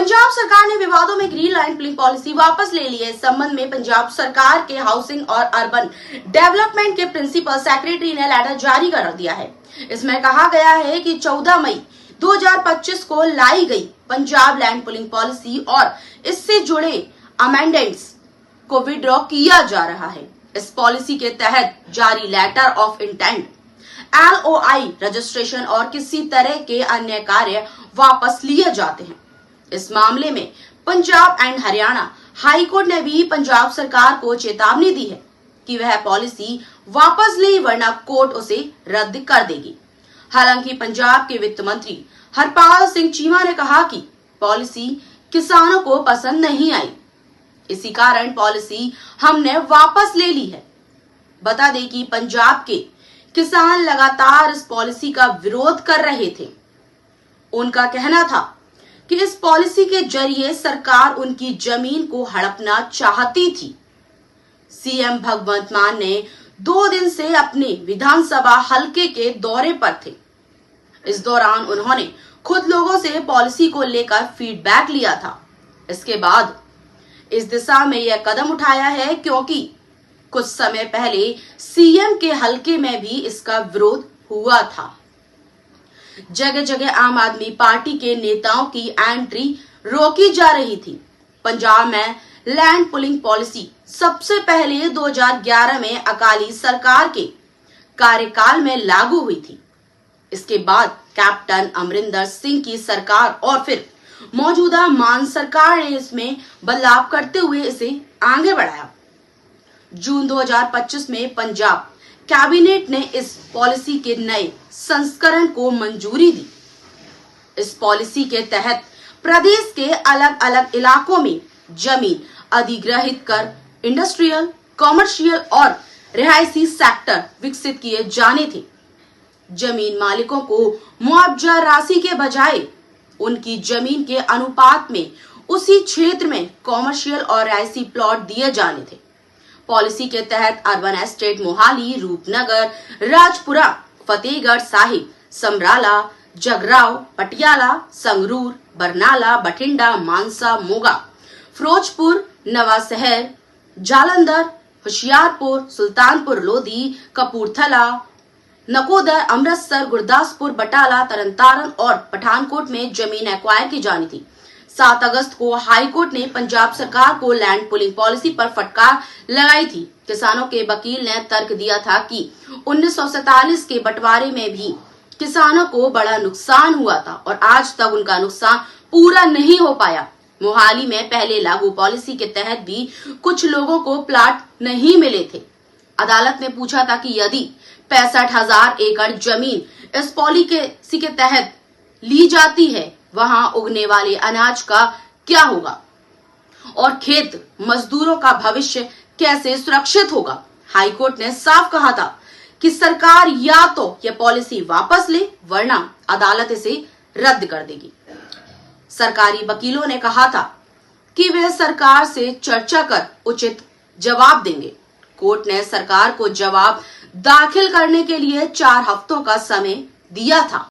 पंजाब सरकार ने विवादों में ग्रीन लैंड पुलिंग पॉलिसी वापस ले ली है। इस संबंध में पंजाब सरकार के हाउसिंग और अर्बन डेवलपमेंट के प्रिंसिपल सेक्रेटरी ने लेटर जारी कर दिया है। इसमें कहा गया है कि 14 मई 2025 को लाई गई पंजाब लैंड पुलिंग पॉलिसी और इससे जुड़े अमेंडमेंट्स को विड्रॉ किया जा रहा है। इस पॉलिसी के तहत जारी letter of intent, LOI registration और किसी तरह के अन्य कार्य वापस लिए जाते हैं। इस मामले में Punjab and Haryana high court ने भी पंजाब सरकार को चेतावनी दी है कि वह पॉलिसी वापस ले, वरना कोर्ट उसे रद्द कर देगी। हालांकि पंजाब के वित्त मंत्री हरपाल सिंह चीमा ने कहा कि पॉलिसी किसानों को पसंद नहीं आई, इसी कारण पॉलिसी हमने वापस ले ली है। बता दें कि पंजाब के किसान लगातार इस पॉलिसी का विरोध कर रहे थे। उनका कहना था कि इस पॉलिसी के जरिए सरकार उनकी जमीन को हड़पना चाहती थी। सीएम भगवंत मान ने 2 दिन से अपने विधानसभा हलके के दौरे पर थे। इस दौरान उन्होंने खुद लोगों से पॉलिसी को लेकर फीडबैक लिया था। इसके बाद इस दिशा में यह कदम उठाया है, क्योंकि कुछ समय पहले सीएम के हलके में भी इसका विरोध हुआ था। जगह जगह आम आदमी पार्टी के नेताओं की एंट्री रोकी जा रही थी। पंजाब में लैंड पुलिंग पॉलिसी सबसे पहले 2011 में अकाली सरकार के कार्यकाल में लागू हुई थी। इसके बाद कैप्टन अमरिंदर सिंह की सरकार और फिर मौजूदा मान सरकार ने इसमें बदलाव करते हुए इसे आगे बढ़ाया। जून 2025 में पंजाब कैबिनेट ने इस पॉलिसी के नए संस्करण को मंजूरी दी। इस पॉलिसी के तहत प्रदेश के अलग अलग इलाकों में जमीन अधिग्रहित कर इंडस्ट्रियल, कॉमर्शियल और रिहायशी सेक्टर विकसित किए जाने थे। जमीन मालिकों को मुआवजा राशि के बजाय उनकी जमीन के अनुपात में उसी क्षेत्र में कॉमर्शियल और रिहायशी प्लॉट दिए जाने थे। पॉलिसी के तहत अर्बन एस्टेट मोहाली, रूपनगर, राजपुरा, फतेहगढ़ साहिब, समराला, जगराव, पटियाला, संगरूर, बरनाला, बठिंडा, मानसा, मोगा, फिरोजपुर, नवाशहर, जालंधर, होशियारपुर, सुल्तानपुर लोधी, कपूरथला, नकोदर, अमृतसर, गुरदासपुर, बटाला, तरनतारन और पठानकोट में जमीन एक्वायर की जानी थी। 7 अगस्त को हाई कोर्ट ने पंजाब सरकार को लैंड पुलिंग पॉलिसी पर फटकार लगाई थी। किसानों के वकील ने तर्क दिया था कि 1947 के बंटवारे में भी किसानों को बड़ा नुकसान हुआ था और आज तक उनका नुकसान पूरा नहीं हो पाया। मोहाली में पहले लागू पॉलिसी के तहत भी कुछ लोगों को प्लाट नहीं मिले थे। अदालत ने पूछा था कि यदि 65,000 एकड़ जमीन इस पॉलिसी के तहत ली जाती है, वहां उगने वाले अनाज का क्या होगा और खेत मजदूरों का भविष्य कैसे सुरक्षित होगा। हाईकोर्ट ने साफ कहा था कि सरकार या तो यह पॉलिसी वापस ले, वरना अदालत इसे रद्द कर देगी। सरकारी वकीलों ने कहा था कि वे सरकार से चर्चा कर उचित जवाब देंगे। कोर्ट ने सरकार को जवाब दाखिल करने के लिए 4 हफ्तों का समय दिया था।